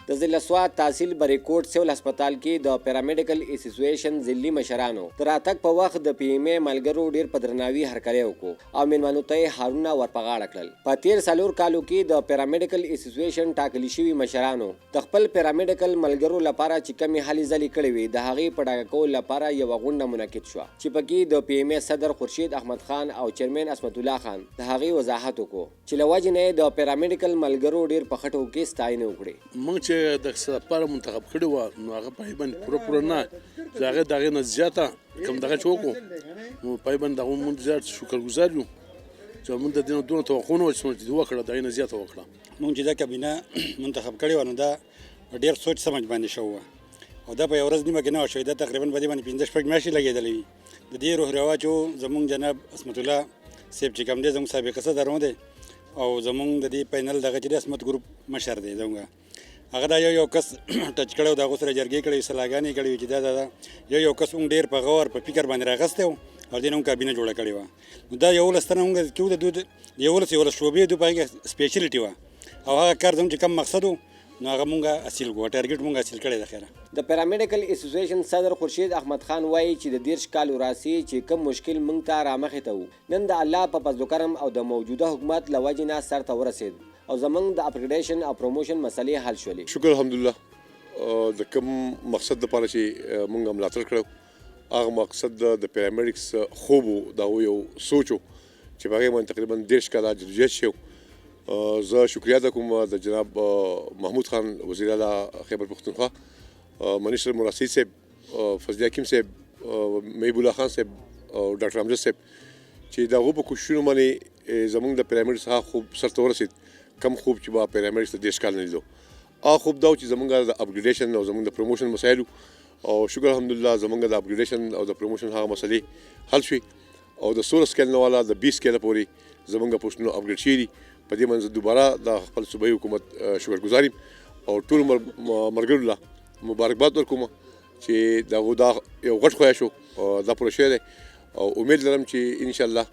د ضلع سوات تحصیل بریکوټ سیول هسپتال کې د پیرامیډیکل اسوسییشن ضلعي مشرانو د راتګ په وخت د پی ایم ای ملګرو ډیر په درناوي هرکلی وکړو او میلمنو ته هارونه ورپغاړه کړل. په تیر څلور کالو کې د پیرامیډیکل اسوسییشن ټاکلي شوي مشرانو د خپل پیرامیډیکل ملګرو لپاره چې کمې هلې ځلې کړې وې د هغې په ډاګه کولو لپاره یوه غونډه منعقد شوه چې پکې د پی ایم ای صدر خورشید احمد خان او چیرمن عصمت الله خان د هغې وضاحت وکړو چې له وجې نه د پیرامیډیکل ملګرو ډېر په خټو کې ستاینه وکړې. موږ چې د څه لپاره منتخب کړي وو نو هغه پای باندې پوره نه چې هغه د هغې نه زیاته کوم دغه چې وکړو نو پای باندې هغه موږ زیات شکرګزار یو چې موږ د دې نه دونه توقع نه وه چې موږ وکړه د هغې نه زیاته وکړه. موږ چې دا کابینه منتخب کړې وه نو دا ډېر سوچ سمج باندې شوی وه او دا په یوه ورځ نیمه کې نه وه شوې، دا تقریبا په دې باندې 15-16 میاشتې لګېدلې وي. د دې روح رواجو زمونږ جناب عصمت الله صاحب چې کوم دی زموږ سابقه صدر دی او زمونږ د دې پینل دغه چې دی عصمت ګروپ مشر دی زموږ هغه دا یو کس ټچ کړی و د هغو سره جرګې کړې وي صلاحګانې کړې وي چې دا یو کس هم ډېر په غور په فکر باندې راغستی و او دې نه هم کابینه جوړه کړې وه. نو دا 11 تنه موږ کې وو د دوی 11 شعبې دوی په هغې سپیشلټي وه او هغه کار زموږ چې کم مقصد و نو هغه مونږ حاصل کړو، ټارګېټ مونږ حاصل کړی د خیره. د پیرامیډیکل اسوسییشن صدر خورشید احمد خان وایي چې د 30 کالو راسي چې کوم مشکل مونږ ته رامخې ته وو نن د الله په فضل و کرم او د موجوده حکومت له وجې نه سرته ورسېد او زمونږ د اپګریډیشن او پروموشن مسلې حل شولې. شکر الحمدلله د کوم مقصد دپاره چې مونږ ملاتړ کړو هغه مقصد د پیرامیډیکس خوب و دا یو سوچ و چې په هغې باندې تقریبا 30 کاله جدوجہد شوی. زه شکریه ادا کوم د جناب محمود خان وزیر اعلی خیبر پختونخوا، منیسټر مراسید صاحب، فضل حکیم صاحب، محیب الله خان صاحب او ډاکټر امجد صاحب چې د هغو په کوششونو باندې زموږ د پیرامیډ څخه خوب سرته ورسېد. کم خوب چې به پیرامیډ ته 30 کال نه لیدو هغه خوب دا و چې زموږ د اپګریډیشن او زموږ د پروموشن مسایل او شکر الحمدلله زموږ د اپګریډیشن او د پروموشن هغه مسلې حل شوي او د 16 سکیل نه والا د 20 سکیله پورې زموږ پوسټونه اپګریډ شوي دي. په دې باندې دوباره د خپل صوبایي حکومت شکرګزار یم او ټولو ملګرو له مبارکباد ورکوم چې دغه دا یو غټ خویا شو دا پوره شوی دی او امید لرم چې انشاءالله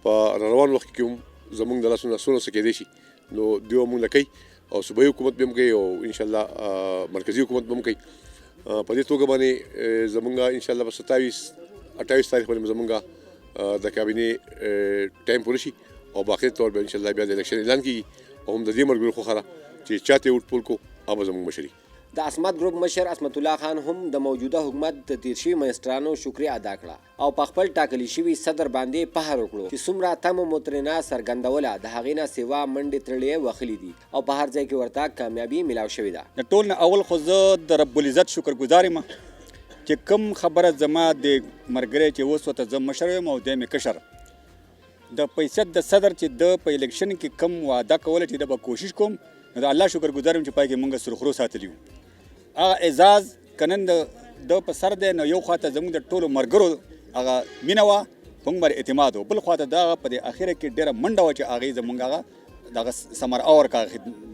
په روان وخت کې هم زموږ د لاسونه څونه څه کیدای شي نو دوی موږ له کوي او صوبایي حکومت به هم کوي او انشاءالله مرکزي حکومت به هم کوي. په دې توګه باندې زموږ انشاءالله په 27-28 تاریخ باندې زموږ د کابینې ټایم پوره شي او باقي طور به انشاءالله بیا د الیکشن اعلان کیږي او هم د دې ملګرو خوښه ده چې چاته ووټ پول کو هغه زموږ مشري. د عصمت ګروپ مشر عصمت الله خان هم د موجوده حکومت د تیر شوي منسټرانو شکریه ادا کړه او په خپل ټاکلي شوي صدر باندې پهر وکړو چې څومره تمه مترنه څرګندوله د هغې نه سیوا منډې تړلې وخلي دي او په هر ځای کې ورته کامیابي میلاو شوې ده. د ټول نه اول خو زه د رب العزت شکرګزار یم چې کوم خبره زما د ملګری چې اوس ورته زه مشر یم او دی مې کشر د پیسد د صدر چې د په الیکشن کې کم وعده کوله چې د به کوشش کوم نو د الله شکرګزار یم چې پای کې مونږ سرخرو ساتلی وو. هغه اعزاز که نن د په سر دی نو یو خواته زموږ د ټولو ملګرو هغه مینه وه په موږ باندې اعتماد و، بل خواته د هغه په دې اخره کې ډېره منډه وه چې هغې زموږ هغه دغه ثمره ورکړه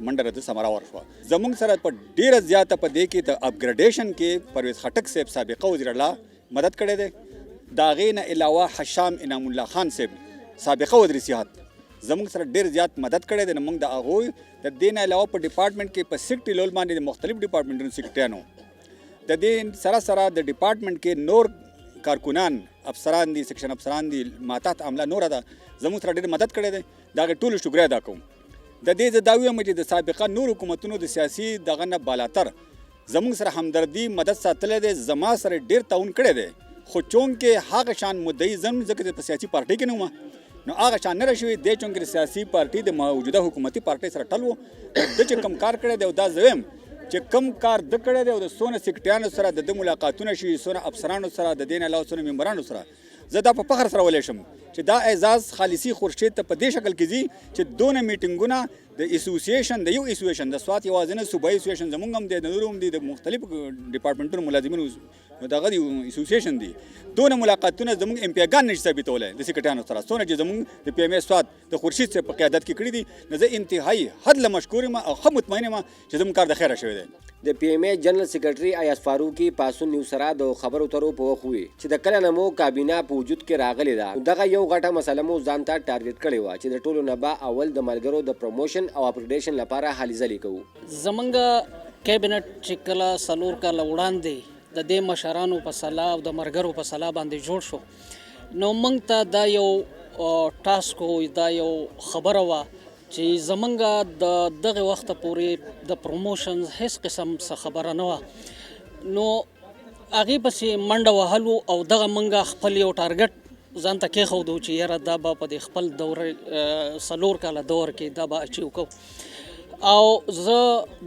منډه د ثمره ورشوه. زموږ سره په ډېره زیاته په دې کې د اپګریډیشن کې پرویز خټک صاحب سابقه وزیر الله مدد کړی دی. د هغې نه علاوه حشام انعام الله خان صاحب سابقه وزیر صحت زموږ سره ډېر زیات مدد کړی دی. نو موږ د هغوی د دې نه علاوه په ډپارټمنټ کې په سیکټري لیول باندې د مختلف ډپارټمنټونو سیکټریانو د دې سره سره د ډپارټمنټ کې نور کارکنان افسران دي، سیکشن افسران دي، ماتحت عمله نوره ده زموږ سره ډېر مدد کړی دی. د هغې ټولو شکریه ادا کوم. د دې زه دا وایم چې د سابقه نور حکومتونو د سیاسي دغه نه بالاتر زموږ سره همدردي مدد ساتلی دی، زما سره ډېر تعاون کړی دی خو چونکې هغه شان مدعي زم ځکه چې په سیاسي پارټۍ کې نه وم نو هغه شان نه راشوي دی چونکې د سیاسي پارټۍ د موجوده حکومتي پارټۍ سره ټل و د چې کم کار کړی دی او دا زه وایم چې کم کار ده کړی دی او د څونه سیکټریانو سره د ملاقاتونه شي، څونه افسرانو سره د دې نه علاوه څونه ممبرانو سره زه دا په فخر سره ولی شم چې دا اعزاز خالصي خورشید ته په دې شکل کې ځي چې دونه میټینګونه د اسوسییشن د یو اسوسییشن د سوات یوازینی صوبایي اسوسییشن زمونږ هم دی، د نورو هم دي، د مختلفو ډپارټمنټونو ملازمینو دغه اسوسییشن دي. دونه ملاقاتونه زموږ امپیاګان نشي ثابتولی د سیکرټریانو سره څونه چې زموږ د پی ایم ای سوات د خورشید صاحب په قیادت کې کړي دي. نو زه انتهایي حد له مشکور یم او ښه مطمئن یم چې زموږ کار د خیره شوی دی. د پی ایم ای جنرال سیکرټري ایاز فاروقي پاسون نیو سره د خبرو اترو په وخت وی چې د کله نه مو کابینه په وجود کې راغلی ده دغه یو غټه مسله مو ځان ته ټارګټ کړې وه چې د ټولو نه به اول د ملګرو د پروموشن او اپګریډیشن لپاره هلې ځلې کوو. زمونږ کابینټ چې کله 4 کاله وړاندې د دې مشرانو په سلا او د مرګرو په سلا باندې جوړ شو نو موږ ته دا یو ټاسک و، دا یو خبره وه چې زمونږ د دغه وخته پورې د پروموشن هیڅ قسم څه خبره نه وه. نو هغې پسې منډه وهلو او دغه موږ خپل یو ټارګټ ځان ته کېښودو چې یاره دا به په د خپل دورې 4 کاله دور کې دا به اچیو کوو. او زه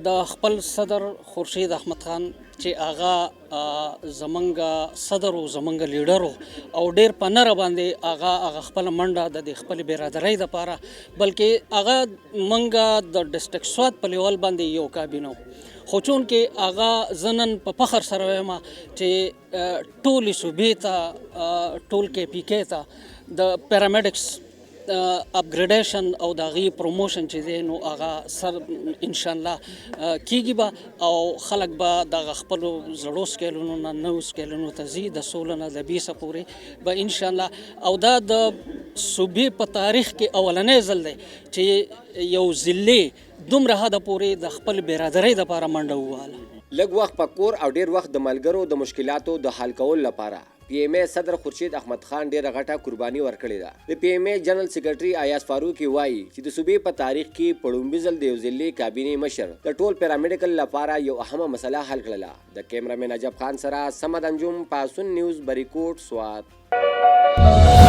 د خپل صدر خورشید احمد خان چې هغه زمونږ صدر و، زمونږ لیډر و او ډېر په نره باندې هغه خپله منډه د خپل برادرۍ دپاره، بلکې هغه موږ د ډسټرکټ سوات په لیول باندې یو کابینه و. خو چونکې هغه زه نن په فخر سره وایم چې ټولې صوبې ته ټول KPK ته د پیرامیډکس اپګریډیشن او د هغې پروموشن چې دی نو هغه سر انشاءالله کیږي به او خلک به دغه خپلو زړو سکیلونو نه نوو سکیلونو ته ځي د 16 نه د 20 پورې به انشاءالله. او دا د صوبې په تاریخ کې اولنی ځل دی چې یو ضلع دومره حده پورې د خپل برادرۍ دپاره منډه ووهله. لږ وخت په کور او ډیر وخت د ملګرو د مشکلاتو د حل کولو لپاره PMA صدر خورشید احمد خان ډیره غټه قرباني ورکړې ده. د PMA جنرال سیکرټري ایاز فاروقي وایي چې د صوبې په تاریخ کې په لومړي ځل د یو ضلعي کابینې مشر د ټول پیرامیډیکل لپاره یو اهمه مسله حل کړله. د کیمرامین عجب خان سره سمد انجم، پاسون نیوز، بریکوټ، سوات.